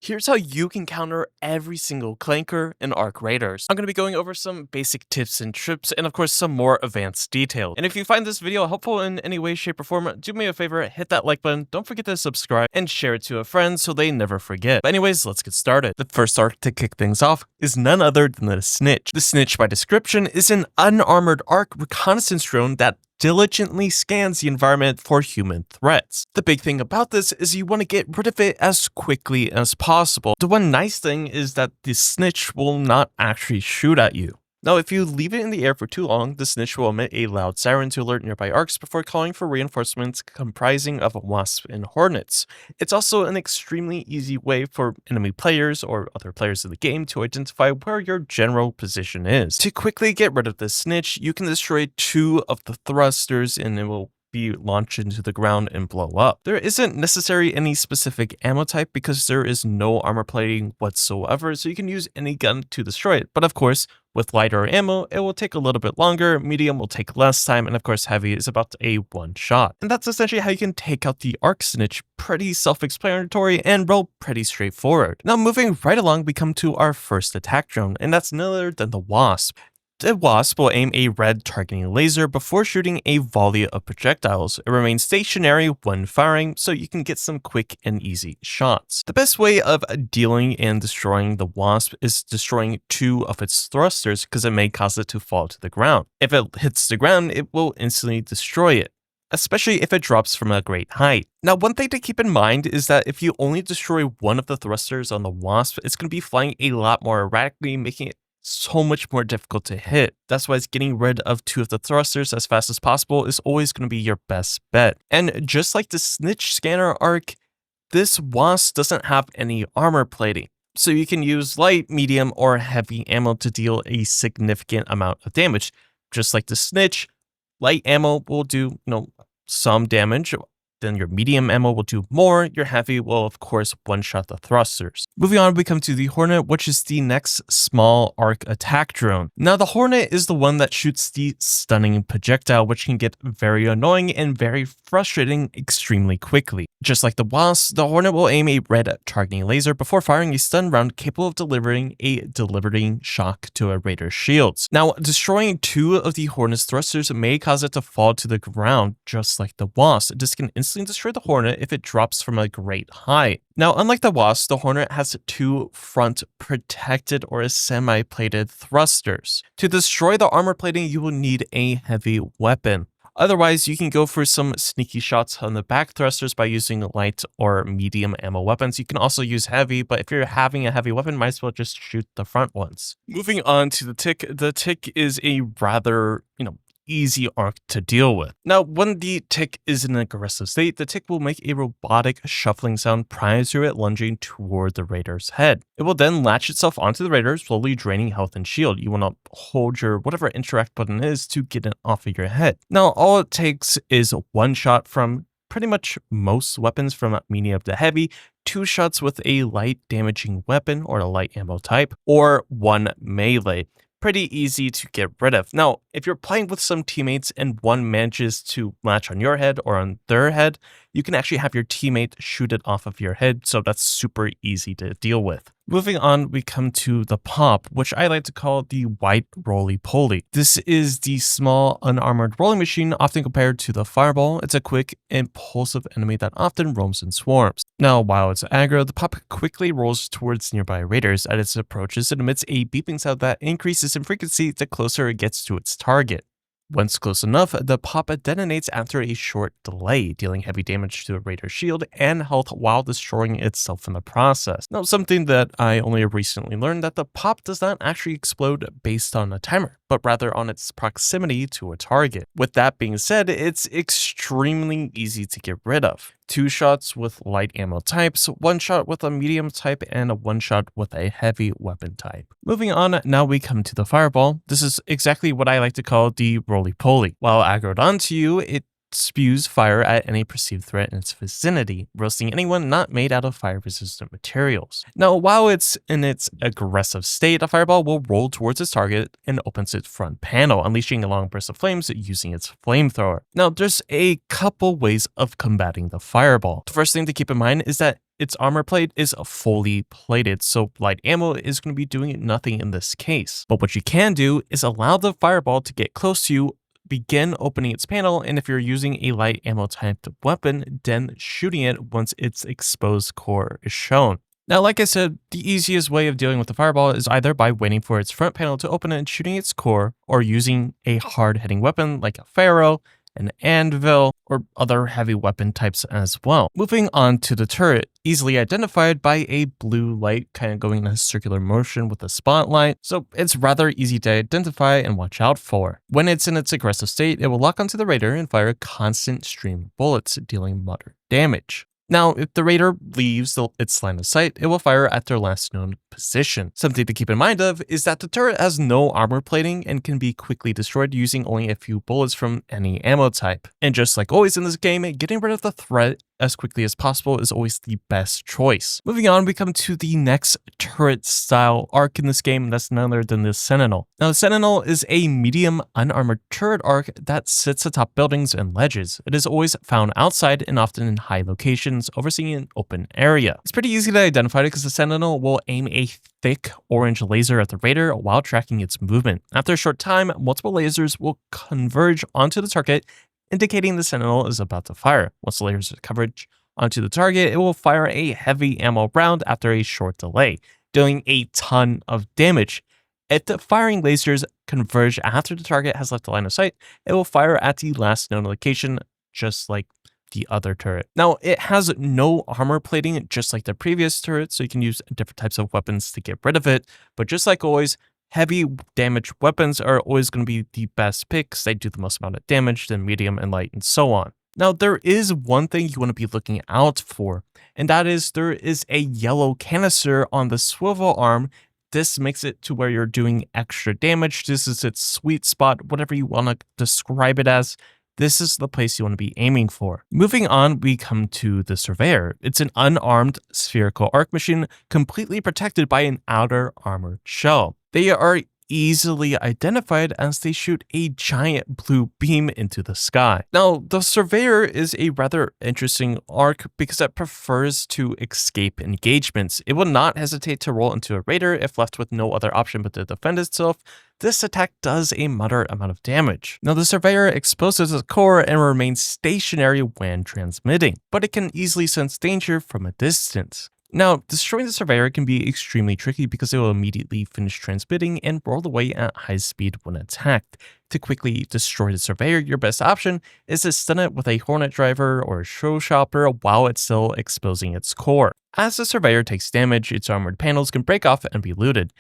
Here's how you can counter every single Clanker and Arc Raiders. I'm going to be going over some basic tips and trips, and of course some more advanced details. And if you find this video helpful in any way, shape, or form, do me a favor, hit that like button, don't forget to subscribe, and share it to a friend so they never forget. But anyways, let's get started. The first arc to kick things off is none other than the Snitch. The Snitch, by description, is an unarmored arc reconnaissance drone that diligently scans the environment for human threats. The big thing about this is you want to get rid of it as quickly as possible. The one nice thing is that the Snitch will not actually shoot at you. Now, if you leave it in the air for too long, the Snitch will emit a loud siren to alert nearby arcs before calling for reinforcements comprising of Wasp and Hornets. It's also an extremely easy way for enemy players or other players in the game to identify where your general position is. To quickly get rid of the Snitch, you can destroy 2 of the thrusters and it will be launched into the ground and blow up. There isn't necessarily any specific ammo type because there is no armor plating whatsoever, so you can use any gun to destroy it. But of course, with lighter ammo, it will take a little bit longer, medium will take less time, and of course heavy is about a one shot. And that's essentially how you can take out the Arc Snitch. Pretty self-explanatory and well, pretty straightforward. Now moving right along, we come to our first attack drone, and that's none other than the Wasp. The Wasp will aim a red targeting laser before shooting a volley of projectiles. It remains stationary when firing, so you can get some quick and easy shots. The best way of dealing and destroying the Wasp is destroying 2 of its thrusters because it may cause it to fall to the ground. If it hits the ground, it will instantly destroy it, especially if it drops from a great height. Now, one thing to keep in mind is that if you only destroy 1 of the thrusters on the Wasp, it's going to be flying a lot more erratically, making it so much more difficult to hit. That's why getting rid of 2 of the thrusters as fast as possible is always going to be your best bet. And just like the Snitch scanner arc, this Wasp doesn't have any armor plating. So you can use light, medium, or heavy ammo to deal a significant amount of damage. Just like the Snitch, light ammo will do, some damage. Then your medium ammo will do more. Your heavy will, of course, one-shot the thrusters. Moving on, we come to the Hornet, which is the next small arc attack drone. Now, the Hornet is the one that shoots the stunning projectile, which can get very annoying and very frustrating extremely quickly. Just like the Wasp, the Hornet will aim a red targeting laser before firing a stun round capable of delivering a deliberating shock to a Raider's shields. Now, destroying 2 of the Hornet's thrusters may cause it to fall to the ground, just like the Wasp. This can instantly destroy the Hornet if it drops from a great height. Now, unlike the Wasp, the Hornet has 2 front protected or semi-plated thrusters. To destroy the armor plating, you will need a heavy weapon. Otherwise, you can go for some sneaky shots on the back thrusters by using light or medium ammo weapons. You can also use heavy, but if you're having a heavy weapon, might as well just shoot the front ones. Moving on to the Tick is a rather, easy arc to deal with. Now, when the Tick is in an aggressive state, the Tick will make a robotic shuffling sound prior to it lunging toward the Raider's head. It will then latch itself onto the Raider, slowly draining health and shield. You want to hold your whatever interact button is to get it off of your head. Now, all it takes is 1 shot from pretty much most weapons, from medium to heavy, 2 shots with a light damaging weapon or a light ammo type, or 1 melee. Pretty easy to get rid of. Now, if you're playing with some teammates and one manages to latch on your head or on their head, you can actually have your teammate shoot it off of your head, so that's super easy to deal with. Moving on, we come to the Pop, which I like to call the white roly-poly. This is the small, unarmored rolling machine, often compared to the Fireball. It's a quick, impulsive enemy that often roams in swarms. Now, while it's aggro, the Pop quickly rolls towards nearby raiders. As it approaches, it emits a beeping sound that increases in frequency the closer it gets to its target. Once close enough, the Pop detonates after a short delay, dealing heavy damage to the Raider's shield and health while destroying itself in the process. Now, something that I only recently learned, that the Pop does not actually explode based on a timer, but rather on its proximity to a target. With that being said, it's extremely easy to get rid of. 2 shots with light ammo types, 1 shot with a medium type, and a 1 shot with a heavy weapon type. Moving on, now we come to the Fireball. This is exactly what I like to call the roly-poly. While aggroed onto you, it spews fire at any perceived threat in its vicinity, roasting anyone not made out of fire-resistant materials. Now, while it's in its aggressive state, a fireball will roll towards its target and opens its front panel, unleashing a long burst of flames using its flamethrower. Now, there's a couple ways of combating the fireball. The first thing to keep in mind is that its armor plate is fully plated, so light ammo is going to be doing nothing in this case. But what you can do is allow the fireball to get close to you, begin opening its panel, and if you're using a light ammo typed weapon, then shooting it once its exposed core is shown. Now, like I said, the easiest way of dealing with the fireball is either by waiting for its front panel to open and shooting its core, or using a hard-hitting weapon like a Pharaoh, an anvil, or other heavy weapon types as well. Moving on to the turret, easily identified by a blue light kind of going in a circular motion with a spotlight, so it's rather easy to identify and watch out for. When it's in its aggressive state, it will lock onto the raider and fire a constant stream of bullets, dealing moderate damage. Now, if the raider leaves its line of sight, it will fire at their last known position. Something to keep in mind of is that the turret has no armor plating and can be quickly destroyed using only a few bullets from any ammo type. And just like always in this game, getting rid of the threat as quickly as possible is always the best choice. Moving on, we come to the next turret style arc in this game, and that's none other than the Sentinel. Now, the Sentinel is a medium unarmored turret arc that sits atop buildings and ledges. It is always found outside and often in high locations, overseeing an open area. It's pretty easy to identify because the Sentinel will aim a thick orange laser at the raider while tracking its movement. After a short time, multiple lasers will converge onto the target, indicating the Sentinel is about to fire. Once the lasers converge onto the target, it will fire a heavy ammo round after a short delay, doing a ton of damage. If the firing lasers converge after the target has left the line of sight, it will fire at the last known location, just like the other turret. Now, it has no armor plating, just like the previous turret, so you can use different types of weapons to get rid of it. But just like always, heavy damage weapons are always going to be the best picks. They do the most amount of damage, then medium and light, and so on. Now, there is one thing you want to be looking out for, and that is there is a yellow canister on the swivel arm. This makes it to where you're doing extra damage. This is its sweet spot, whatever you want to describe it as. This is the place you want to be aiming for. Moving on, we come to the Surveyor. It's an unarmed spherical arc machine completely protected by an outer armored shell. They are easily identified as they shoot a giant blue beam into the sky. Now, the Surveyor is a rather interesting arc because it prefers to escape engagements. It will not hesitate to roll into a raider if left with no other option but to defend itself. This attack does a moderate amount of damage. Now, the Surveyor exposes its core and remains stationary when transmitting, but it can easily sense danger from a distance. Now, destroying the Surveyor can be extremely tricky because it will immediately finish transmitting and roll away at high speed when attacked. To quickly destroy the Surveyor, your best option is to stun it with a Hornet driver or a showstopper while it's still exposing its core. As the Surveyor takes damage, its armored panels can break off and be looted.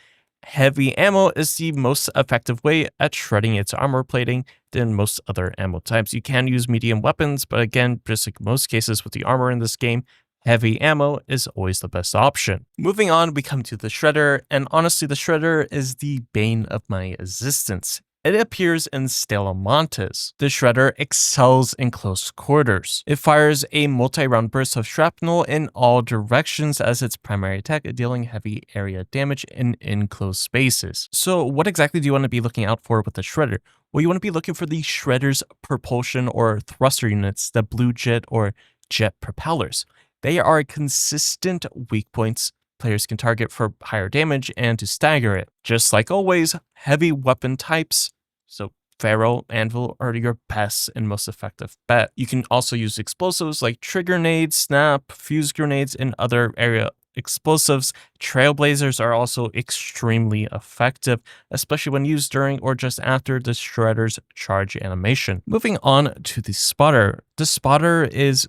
Heavy ammo is the most effective way at shredding its armor plating than most other ammo types. You can use medium weapons, but again, just like most cases with the armor in this game, heavy ammo is always the best option. Moving on, we come to the Shredder, and honestly, the Shredder is the bane of my existence. It appears in Stella Montes. The Shredder excels in close quarters. It fires a multi-round burst of shrapnel in all directions as its primary attack, dealing heavy area damage in enclosed spaces. So what exactly do you want to be looking out for with the Shredder? Well, you want to be looking for the Shredder's propulsion or thruster units, the blue jet or jet propellers. They are consistent weak points players can target for higher damage and to stagger it. Just like always, heavy weapon types, so Pharaoh, Anvil are your best and most effective bet. You can also use explosives like trigger nades, snap, fuse grenades, and other area explosives. Trailblazers are also extremely effective, especially when used during or just after the Shredder's charge animation. Moving on to the Spotter. The Spotter is,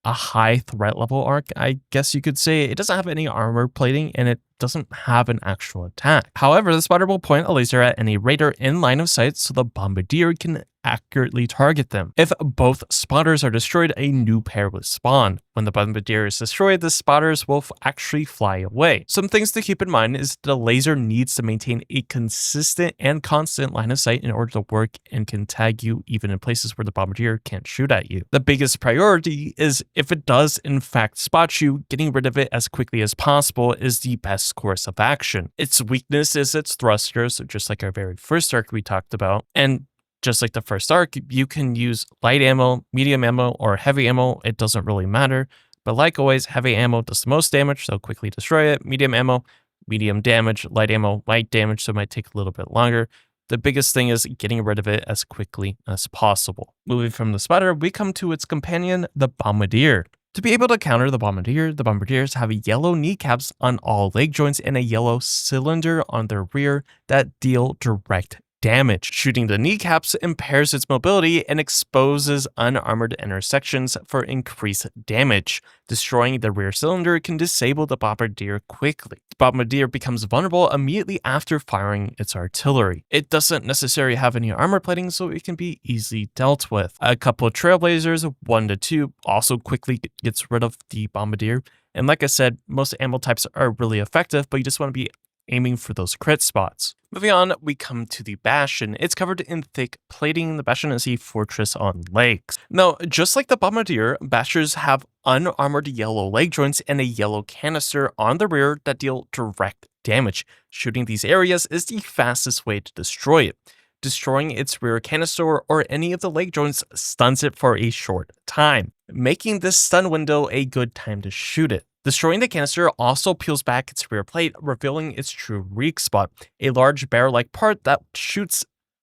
a high threat level arc, I guess you could say. It doesn't have any armor plating and it doesn't have an actual attack. However, the Spotter will point a laser at any raider in line of sight so the Bombardier can accurately target them. If both spotters are destroyed, a new pair will spawn. When the Bombardier is destroyed, the spotters will actually fly away. Some things to keep in mind is the laser needs to maintain a consistent and constant line of sight in order to work and can tag you even in places where the Bombardier can't shoot at you. The biggest priority is if it does in fact spot you, getting rid of it as quickly as possible is the best course of action. Its weakness is its thrusters, just like our very first arc we talked about, and just like the first arc, you can use light ammo, medium ammo, or heavy ammo. It doesn't really matter. But like always, heavy ammo does the most damage, so quickly destroy it. Medium ammo, medium damage. Light ammo, light damage, so it might take a little bit longer. The biggest thing is getting rid of it as quickly as possible. Moving from the Spider, we come to its companion, the Bombardier. To be able to counter the Bombardiers have yellow kneecaps on all leg joints and a yellow cylinder on their rear that deal direct damage. Shooting the kneecaps impairs its mobility and exposes unarmored intersections for increased damage. Destroying the rear cylinder can disable the Bombardier quickly. The Bombardier becomes vulnerable immediately after firing its artillery. It doesn't necessarily have any armor plating, so it can be easily dealt with. A couple of Trailblazers, 1 to 2, also quickly gets rid of the Bombardier. And like I said, most ammo types are really effective, but you just want to be aiming for those crit spots. Moving on, we come to the Bastion. It's covered in thick plating. The Bastion is a fortress on legs. Now, just like the Bombardier, Bastions have unarmored yellow leg joints and a yellow canister on the rear that deal direct damage. Shooting these areas is the fastest way to destroy it. Destroying its rear canister or any of the leg joints stuns it for a short time, making this stun window a good time to shoot it. Destroying the canister also peels back its rear plate, revealing its true weak spot, a large barrel-like part that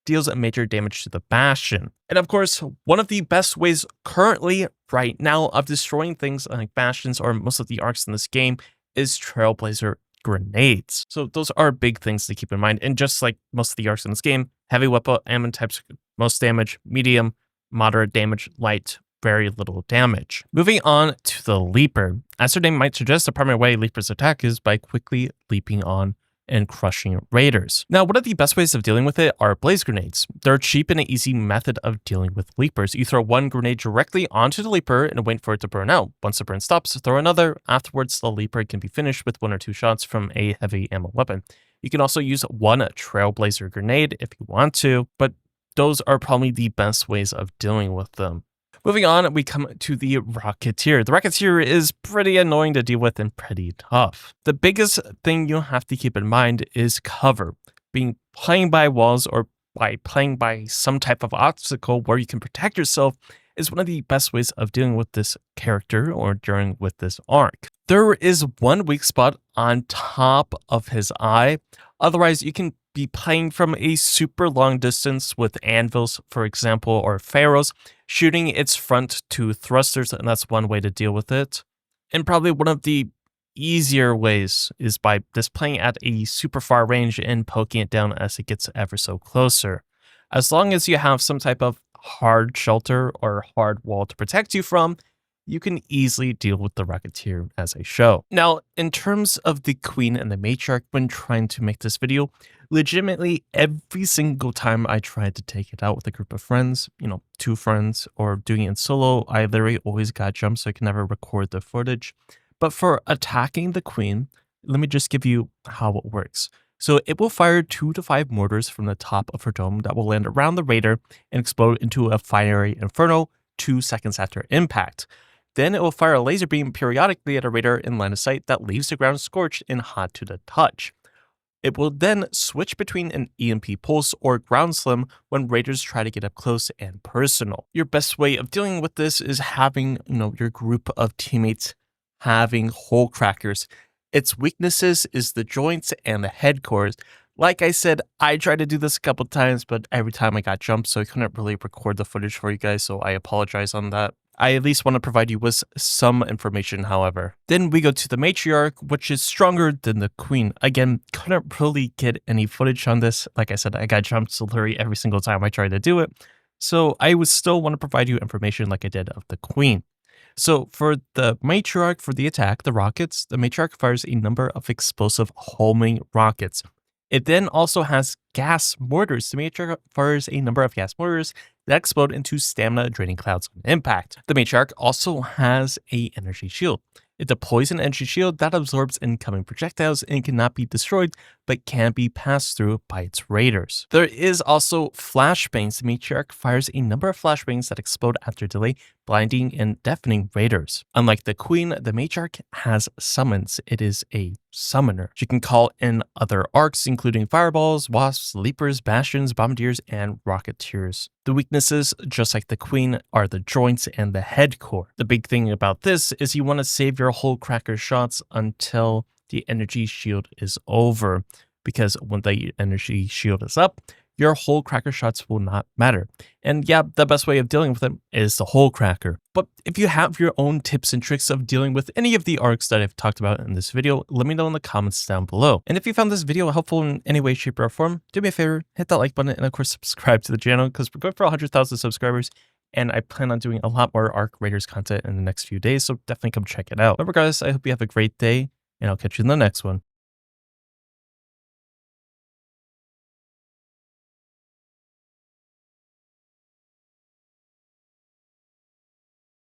deals major damage to the Bastion. And of course, one of the best ways currently, right now, of destroying things like Bastions or most of the arcs in this game is Trailblazer grenades. So those are big things to keep in mind. And just like most of the arcs in this game, heavy weapon ammo types, most damage, medium, moderate damage, light, very little damage. Moving on to the Leaper. As their name might suggest, the primary way Leapers attack is by quickly leaping on and crushing raiders. Now, one of the best ways of dealing with it are blaze grenades. They're a cheap and an easy method of dealing with Leapers. You throw one grenade directly onto the Leaper and wait for it to burn out. Once the burn stops, throw another. Afterwards, the Leaper can be finished with 1 or 2 shots from a heavy ammo weapon. You can also use one Trailblazer grenade if you want to, but those are probably the best ways of dealing with them. Moving on, we come to the Rocketeer. The Rocketeer is pretty annoying to deal with and pretty tough. The biggest thing you'll have to keep in mind is cover. Playing by walls or by playing by some type of obstacle where you can protect yourself is one of the best ways of dealing with this character or dealing with this arc. There is one weak spot on top of his eye. Otherwise, you can be playing from a super long distance with anvils, for example, or pharaohs, shooting its front two thrusters, and that's one way to deal with it. And probably one of the easier ways is by just playing at a super far range and poking it down as it gets ever so closer. As long as you have some type of hard shelter or hard wall to protect you from, you can easily deal with the Rocketeer as I show. Now, in terms of the Queen and the Matriarch, when trying to make this video, legitimately every single time I tried to take it out with a group of friends, 2 friends, or doing it in solo, I literally always got jumped, so I can never record the footage. But for attacking the Queen, let me just give you how it works. So it will fire 2 to 5 mortars from the top of her dome that will land around the raider and explode into a fiery inferno 2 seconds after impact. Then it will fire a laser beam periodically at a raider in line of sight that leaves the ground scorched and hot to the touch. It will then switch between an EMP pulse or ground slam when raiders try to get up close and personal. Your best way of dealing with this is having, your group of teammates having hole crackers. Its weaknesses is the joints and the head cores. Like I said, I tried to do this a couple times, but every time I got jumped, so I couldn't really record the footage for you guys, so I apologize on that. I at least want to provide you with some information, however. Then we go to the Matriarch, which is stronger than the Queen. Again, couldn't really get any footage on this. Like I said, I got jumped literally every single time I tried to do it. So I would still want to provide you information like I did of the Queen. So for the Matriarch, for the attack, the rockets, the Matriarch fires a number of explosive homing rockets. It then also has gas mortars. The Matriarch fires a number of gas mortars that explode into stamina draining clouds on impact. The Matriarch also has an energy shield. It deploys an energy shield that absorbs incoming projectiles and cannot be destroyed, but can be passed through by its raiders. There is also flashbangs. The Matriarch fires a number of flashbangs that explode after delay, blinding and deafening raiders. Unlike the Queen, the Matriarch has summons. It is a summoner. She can call in other arcs, including fireballs, wasps, leapers, bastions, bombardiers, and rocketeers. The weaknesses, just like the Queen, are the joints and the head core. The big thing about this is you want to save your whole cracker shots until the energy shield is over, because when the energy shield is up, your whole cracker shots will not matter. And yeah, the best way of dealing with them is the whole cracker. But if you have your own tips and tricks of dealing with any of the arcs that I've talked about in this video, let me know in the comments down below. And if you found this video helpful in any way, shape, or form, do me a favor, hit that like button, and of course subscribe to the channel, because we're going for 100,000 subscribers. And I plan on doing a lot more Arc Raiders content in the next few days, so definitely come check it out. But regardless, I hope you have a great day, and I'll catch you in the next one.